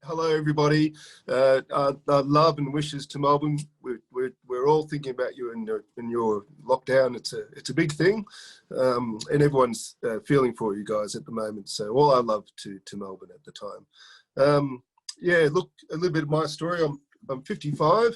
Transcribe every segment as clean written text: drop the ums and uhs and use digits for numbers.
Hello, everybody. Love and wishes to Melbourne. We're all thinking about you in your lockdown. It's a big thing, and everyone's feeling for you guys at the moment. So all our love to Melbourne at the time. Yeah, look, a little bit of my story. I'm 55.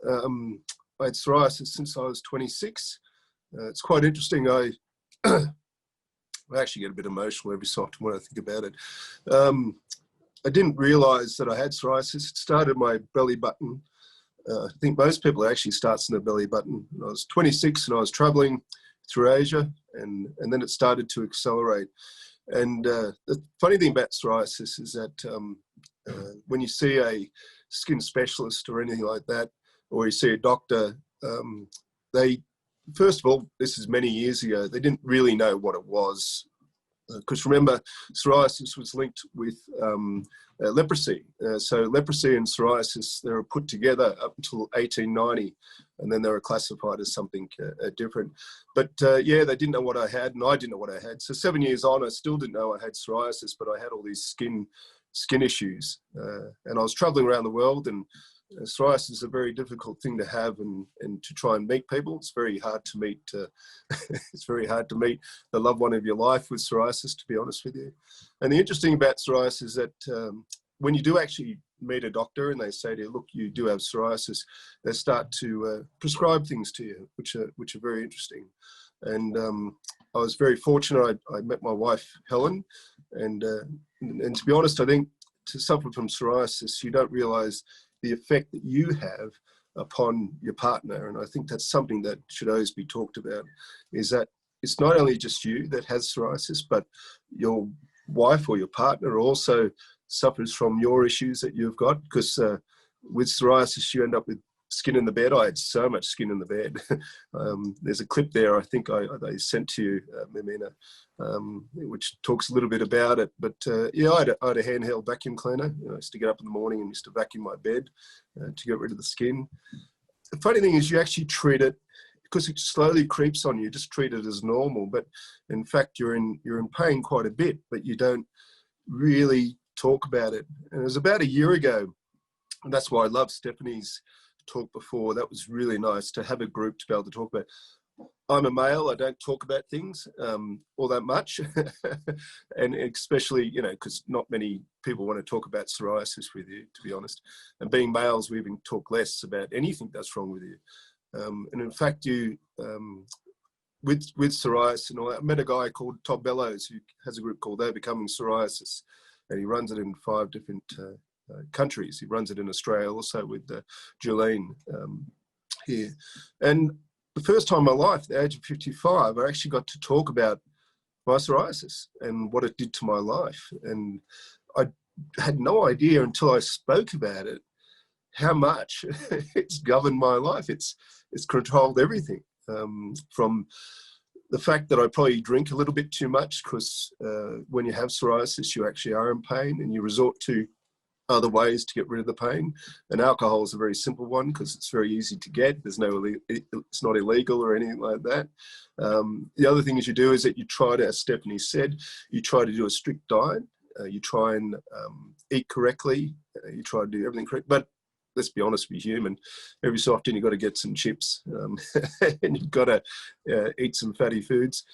I had psoriasis since I was 26. It's quite interesting. I actually get a bit emotional every so often when I think about it. I didn't realise that I had psoriasis. It started at my belly button. I think most people it actually starts in the belly button. I was 26 and I was travelling through Asia, and then it started to accelerate. And the funny thing about psoriasis is that when you see a skin specialist or anything like that, or you see a doctor, first of all, this is many years ago, they didn't really know what it was. Because remember, psoriasis was linked with leprosy. So leprosy and psoriasis, they were put together up until 1890, and then they were classified as something different. But yeah, they didn't know what I had, and I didn't know what I had. So 7 years on, I still didn't know I had psoriasis, but I had all these skin issues. And I was traveling around the world, and psoriasis is a very difficult thing to have and to try and meet people. It's very hard to meet. It's very hard to meet the loved one of your life with psoriasis, to be honest with you. And the interesting about psoriasis is that when you do actually meet a doctor and they say to you, look, you do have psoriasis, they start to prescribe things to you, which are very interesting. And I was very fortunate. I met my wife, Helen, and to be honest, I think to suffer from psoriasis, you don't realise the effect that you have upon your partner. And I think that's something that should always be talked about, is that it's not only just you that has psoriasis, but your wife or your partner also suffers from your issues that you've got. Because with psoriasis, you end up with skin in the bed. I had so much skin in the bed. There's a clip there I think they sent to you, Mimina, which talks a little bit about it. But yeah, I had a handheld vacuum cleaner. I used to get up in the morning and used to vacuum my bed to get rid of the skin. The funny thing is you actually treat it, because it slowly creeps on you, just treat it as normal. But in fact, you're in pain quite a bit, but you don't really talk about it. And it was about a year ago, and that's why I love Stephanie's talk before. That was really nice to have a group to be able to talk about. I'm a male, I don't talk about things all that much. And especially, you know, because not many people want to talk about psoriasis with you, to be honest. And being males, we even talk less about anything that's wrong with you. And in fact, with psoriasis and all that, I met a guy called Todd Bellows who has a group called Overcoming Psoriasis, and he runs it in 5 different countries. He runs it in Australia also with Jolene here. And the first time in my life, at the age of 55, I actually got to talk about my psoriasis and what it did to my life. And I had no idea until I spoke about it how much it's governed my life. It's controlled everything, from the fact that I probably drink a little bit too much, because when you have psoriasis, you actually are in pain and you resort to other ways to get rid of the pain. And alcohol is a very simple one because it's very easy to get. It's not illegal or anything like that. The other thing is you do is that you try to, as Stephanie said, you try to do a strict diet. You try and eat correctly. You try to do everything correct. But let's be honest, we're human. Every so often you've got to get some chips and you've got to eat some fatty foods.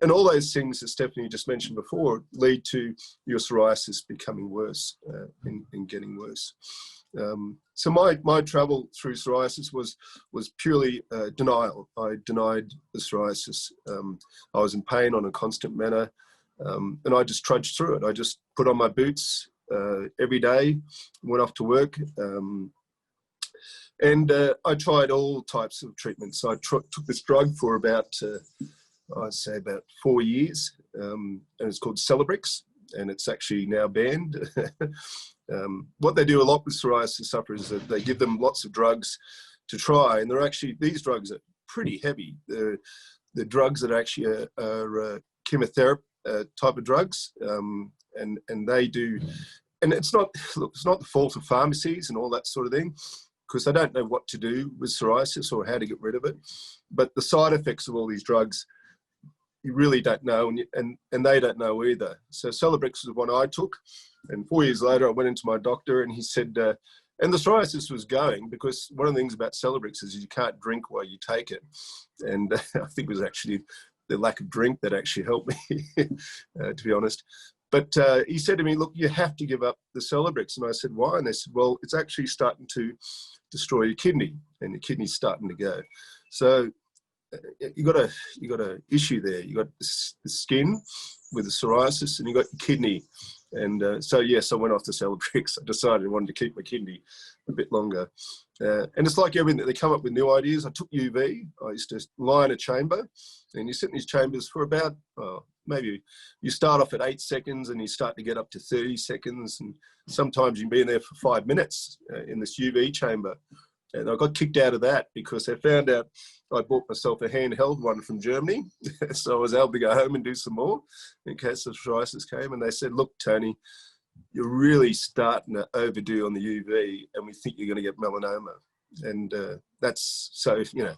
And all those things, as Stephanie just mentioned before, lead to your psoriasis becoming worse and getting worse. So my travel through psoriasis was purely denial. I denied the psoriasis. I was in pain on a constant manner, and I just trudged through it. I just put on my boots every day, went off to work, and I tried all types of treatments. I took this drug for about, I'd say about 4 years, and it's called Celebrex, and it's actually now banned. What they do a lot with psoriasis sufferers is that they give them lots of drugs to try, and these drugs are pretty heavy. The drugs that actually are chemotherapy type of drugs, and they do. And it's not the fault of pharmacies and all that sort of thing, because they don't know what to do with psoriasis or how to get rid of it. But the side effects of all these drugs, you really don't know, and they don't know either. So Celebrex is the one I took, And 4 years later, I went into my doctor and he said, and the psoriasis was going, because one of the things about Celebrix is you can't drink while you take it. And I think it was actually the lack of drink that actually helped me, to be honest. But he said to me, look, you have to give up the Celebrix. And I said, why? And they said, well, it's actually starting to destroy your kidney, and your kidney's starting to go. So you got a issue there. You got the skin with the psoriasis, and you got your kidney. And so yes, I went off the Celebrix. I decided I wanted to keep my kidney a bit longer. And it's like everything, they come up with new ideas. I took UV. I used to lie in a chamber, and you sit in these chambers for about, maybe you start off at 8 seconds and you start to get up to 30 seconds. And sometimes you can be in there for 5 minutes in this UV chamber. And I got kicked out of that because they found out I bought myself a handheld one from Germany. So I was able to go home and do some more in case the psoriasis came. And they said, look, Tony, you're really starting to overdo on the UV, and we think you're going to get melanoma. And that's, so, you know,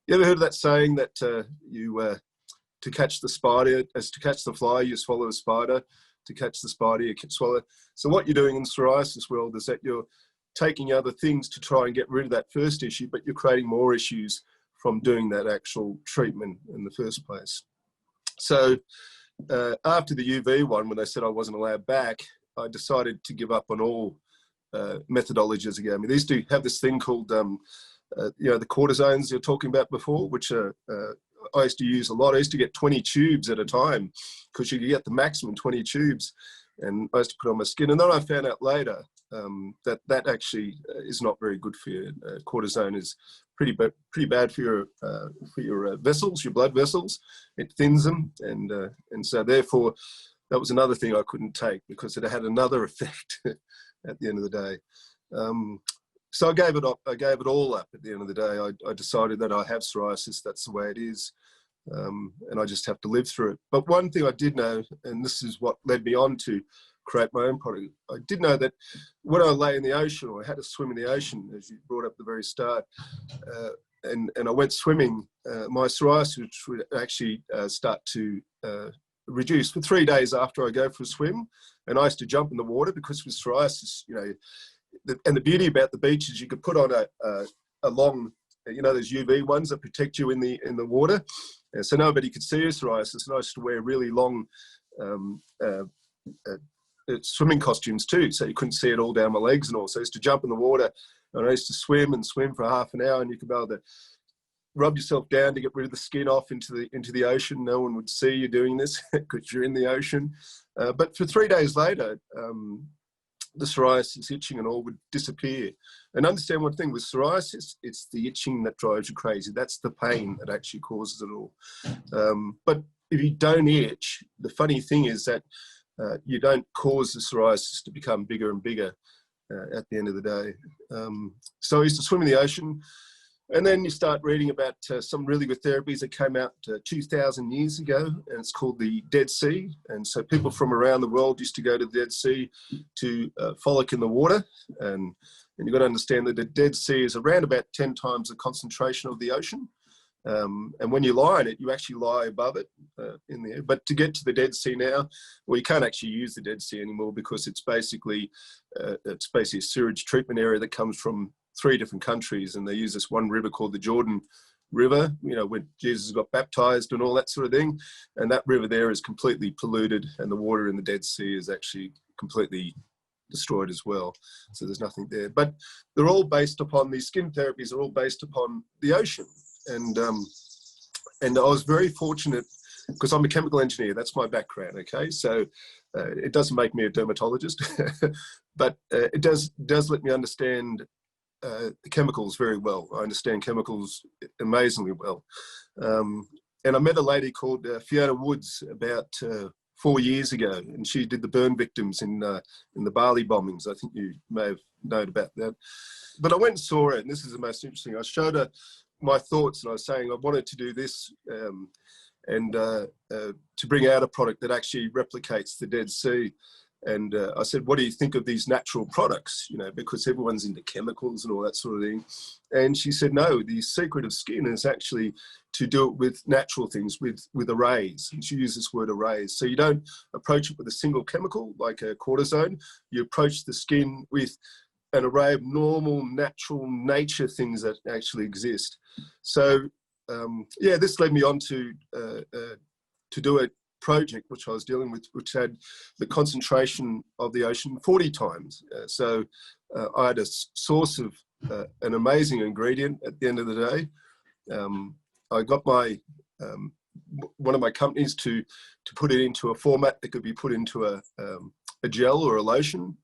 you ever heard of that saying that to catch the spider, as to catch the fly, you swallow a spider. To catch the spider, you swallow. So what you're doing in the psoriasis world is that you're taking other things to try and get rid of that first issue, but you're creating more issues from doing that actual treatment in the first place. So after the UV one, when they said I wasn't allowed back, I decided to give up on all methodologies again. I mean, they used to have this thing called, you know, the cortisones you're talking about before, which are, I used to use a lot. I used to get 20 tubes at a time, because you could get the maximum 20 tubes, and I used to put on my skin. And then I found out later that actually is not very good for you. Cortisone is pretty bad for your vessels, your blood vessels. It thins them, and so therefore that was another thing I couldn't take, because it had another effect at the end of the day. So I gave it up. I gave it all up at the end of the day. I decided that I have psoriasis. That's the way it is. And I just have to live through it. But one thing I did know, and this is what led me on to create my own product, I did know that when I lay in the ocean, or I had to swim in the ocean, as you brought up at the very start, and I went swimming, my psoriasis would actually start to reduce for 3 days after I go for a swim. And I used to jump in the water, because with psoriasis, you know, and the beauty about the beach is you could put on a long, you know, those UV ones that protect you in the water, and so nobody could see your psoriasis. And I used to wear really long swimming costumes too, so you couldn't see it all down my legs and all. So I used to jump in the water, and I used to swim for half an hour, and you could be able to rub yourself down to get rid of the skin off into the ocean. No one would see you doing this because you're in the ocean. But for 3 days later, the psoriasis, itching and all would disappear. And understand one thing with psoriasis, it's the itching that drives you crazy. That's the pain that actually causes it all. But if you don't itch, the funny thing is that you don't cause the psoriasis to become bigger and bigger at the end of the day. So I used to swim in the ocean. And then you start reading about some really good therapies that came out 2,000 years ago, and it's called the Dead Sea. And so people from around the world used to go to the Dead Sea to frolic in the water. And you've got to understand that the Dead Sea is around about 10 times the concentration of the ocean. And when you lie in it, you actually lie above it in the air. But to get to the Dead Sea now, well, you can't actually use the Dead Sea anymore, because it's basically a sewage treatment area that comes from 3 different countries, and they use this one river called the Jordan River, you know, when Jesus got baptized and all that sort of thing. And that river there is completely polluted, and the water in the Dead Sea is actually completely destroyed as well. So there's nothing there. But they're all based upon, these skin therapies are all based upon the ocean. And I was very fortunate, because I'm a chemical engineer. That's my background, okay? So it doesn't make me a dermatologist, but it does let me understand chemicals very well. I understand chemicals amazingly well. And I met a lady called Fiona Woods about 4 years ago, and she did the burn victims in the Bali bombings. I think you may have known about that. But I went and saw her, and this is the most interesting. I showed her my thoughts, and I was saying I wanted to do this and to bring out a product that actually replicates the Dead Sea. And I said, what do you think of these natural products? You know, because everyone's into chemicals and all that sort of thing. And she said, no, the secret of skin is actually to do it with natural things, with arrays. And she used this word arrays. So you don't approach it with a single chemical like a cortisone. You approach the skin with an array of normal, natural nature things that actually exist. So yeah, this led me on to do a project which I was dealing with, which had the concentration of the ocean 40 times. So I had a source of an amazing ingredient at the end of the day. I got my one of my companies to put it into a format that could be put into a gel or a lotion,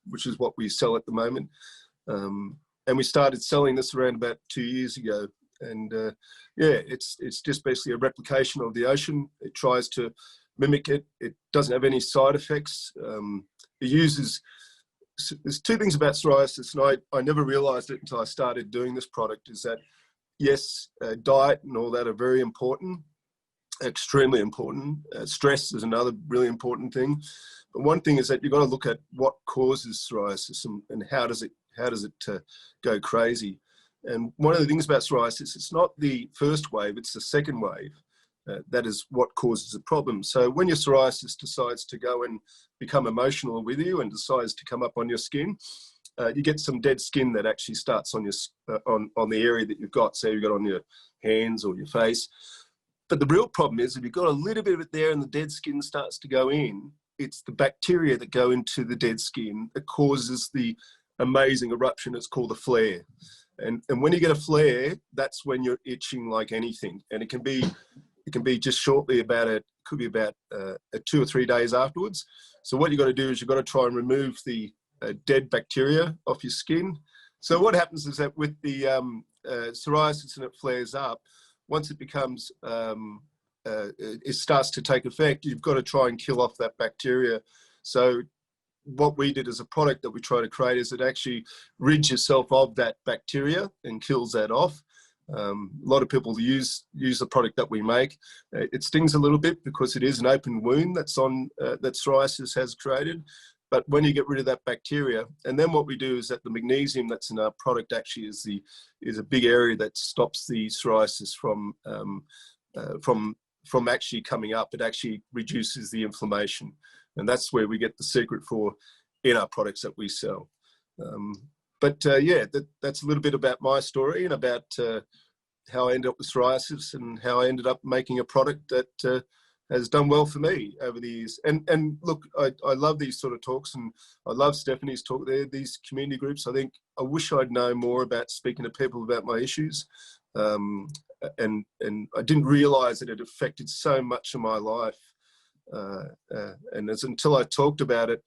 which is what we sell at the moment. And we started selling this around about 2 years ago. And yeah, it's just basically a replication of the ocean. It tries to mimic it. It doesn't have any side effects. It uses, there's two things about psoriasis, and I never realized it until I started doing this product, is that yes, diet and all that are very important, extremely important. Stress is another really important thing. But one thing is that you've got to look at what causes psoriasis and how does it go crazy. And one of the things about psoriasis, it's not the first wave, it's the second wave. That is what causes the problem. So when your psoriasis decides to go and become emotional with you and decides to come up on your skin, you get some dead skin that actually starts on your on the area that you've got. So you've got on your hands or your face. But the real problem is if you've got a little bit of it there and the dead skin starts to go in, it's the bacteria that go into the dead skin that causes the amazing eruption. It's called a flare. And when you get a flare, that's when you're itching like anything. And it can be just shortly about it, could be about 2 or 3 days afterwards. So what you've got to do is you've got to try and remove the dead bacteria off your skin. So what happens is that with the psoriasis and it flares up, once it becomes, it starts to take effect, you've got to try and kill off that bacteria. So what we did as a product that we try to create is it actually rids yourself of that bacteria and kills that off. A lot of people use the product that we make. It stings a little bit because it is an open wound that's on that psoriasis has created. But when you get rid of that bacteria, and then what we do is that the magnesium that's in our product actually is a big area that stops the psoriasis from actually coming up. It actually reduces the inflammation. And that's where we get the secret for in our products that we sell. Yeah, that's a little bit about my story and about how I ended up with psoriasis and how I ended up making a product that has done well for me over the years. And look, I love these sort of talks, and I love Stephanie's talk there, these community groups. I think I wish I'd known more about speaking to people about my issues. And I didn't realize that it affected so much of my life. And it's until I talked about it,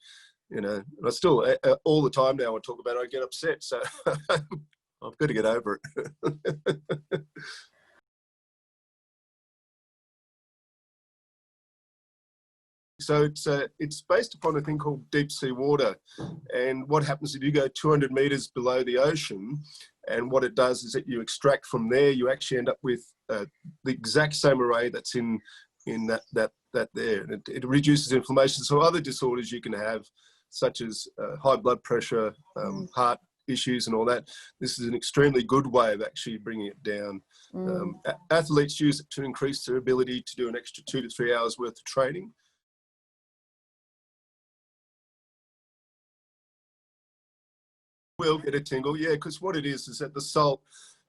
you know, and I still, all the time now I talk about it, I get upset. So I've got to get over it. So it's based upon a thing called deep sea water. And what happens if you go 200 meters below the ocean, and what it does is that you extract from there, you actually end up with the exact same array that's in that there, and it reduces inflammation. So other disorders you can have, such as high blood pressure, heart issues and all that, this is an extremely good way of actually bringing it down. Athletes use it to increase their ability to do an extra 2 to 3 hours worth of training. Will get a tingle, yeah, because what it is that the salt,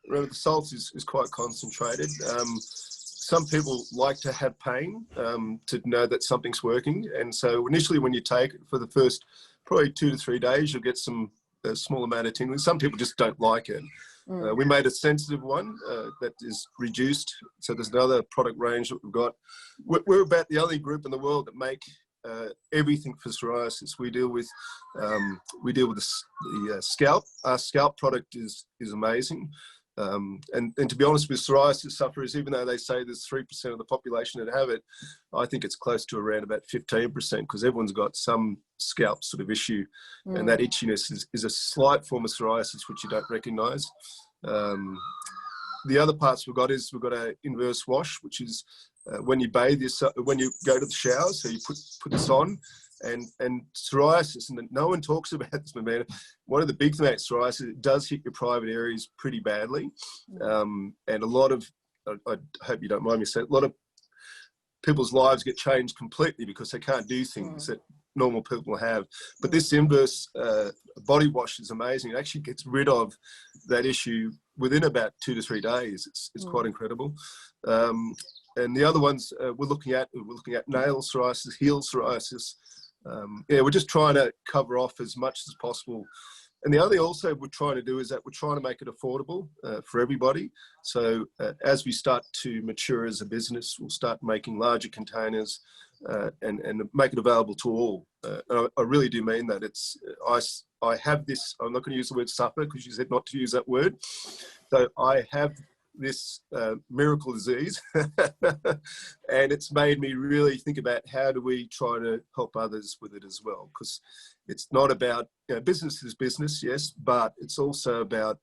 remember the salt is quite concentrated. Some people like to have pain to know that something's working. And so initially when you take it for the first probably 2 to 3 days, you'll get a small amount of tingling. Some people just don't like it. We made a sensitive one that is reduced. So there's another product range that we've got. We're about the only group in the world that make everything for psoriasis. We deal with the scalp. Our scalp product is amazing. And to be honest, with psoriasis sufferers, even though they say there's 3% of the population that have it, I think it's close to around about 15%, because everyone's got some scalp sort of issue. And that itchiness is a slight form of psoriasis, which you don't recognize. The other parts we've got is we've got an inverse wash, which is when you bathe, when you go to the shower, so you put this on. And psoriasis, and no one talks about this, man. One of the big things about psoriasis, it does hit your private areas pretty badly. And a lot of, I hope you don't mind me saying, a lot of people's lives get changed completely because they can't do things that normal people have. But this inverse body wash is amazing. It actually gets rid of that issue within about 2 to 3 days. It's quite incredible. And the other ones we're looking at nail psoriasis, heel psoriasis. We're just trying to cover off as much as possible. And the other thing also we're trying to do is that we're trying to make it affordable for everybody. So as we start to mature as a business, we'll start making larger containers and make it available to all. And I really do mean that. I have this, I'm not going to use the word suffer because you said not to use that word. So I have this miracle disease and it's made me really think about how do we try to help others with it as well, because it's not about, business is business, yes, but it's also about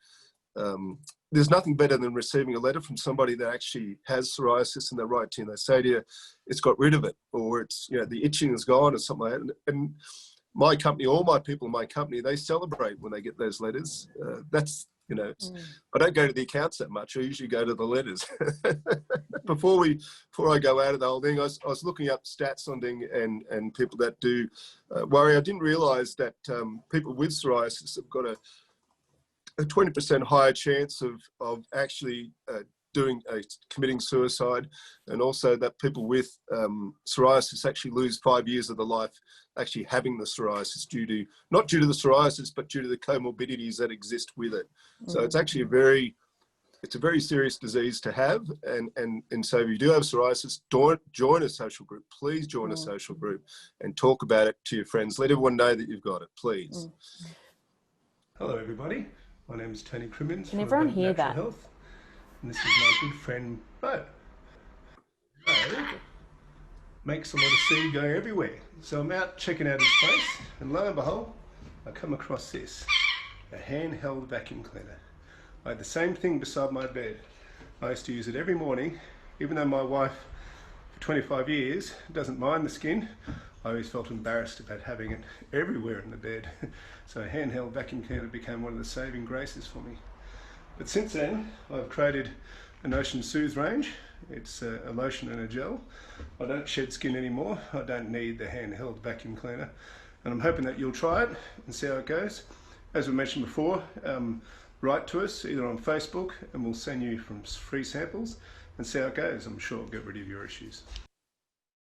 there's nothing better than receiving a letter from somebody that actually has psoriasis and they write to you and they say to you it's got rid of it, or it's the itching is gone or something like that. And my company, all my people in my company, they celebrate when they get those letters. I don't go to the accounts that much. I usually go to the letters. Before I go out of the whole thing, I was looking up stats on thing and people that do worry. I didn't realise that people with psoriasis have got a 20% higher chance of actually committing suicide, and also that people with psoriasis actually lose 5 years of their life actually having the psoriasis not due to the psoriasis, but due to the comorbidities that exist with it. So it's actually a very serious disease to have. And so if you do have psoriasis, join a social group. Please join a social group and talk about it to your friends. Let everyone know that you've got it, please. Hello, everybody. My name is Tony Crimmins. Can everyone hear that? Health. And this is my good friend Bo. Bo makes a lot of seed going everywhere. So I'm out checking out his place, and lo and behold, I come across this, a handheld vacuum cleaner. I had the same thing beside my bed. I used to use it every morning, even though my wife, for 25 years, doesn't mind the skin. I always felt embarrassed about having it everywhere in the bed. So a handheld vacuum cleaner became one of the saving graces for me. But since then, I've created an Ocean Soothe range. It's a lotion and a gel. I don't shed skin anymore. I don't need the handheld vacuum cleaner. And I'm hoping that you'll try it and see how it goes. As we mentioned before, write to us either on Facebook and we'll send you some free samples and see how it goes. I'm sure it'll get rid of your issues.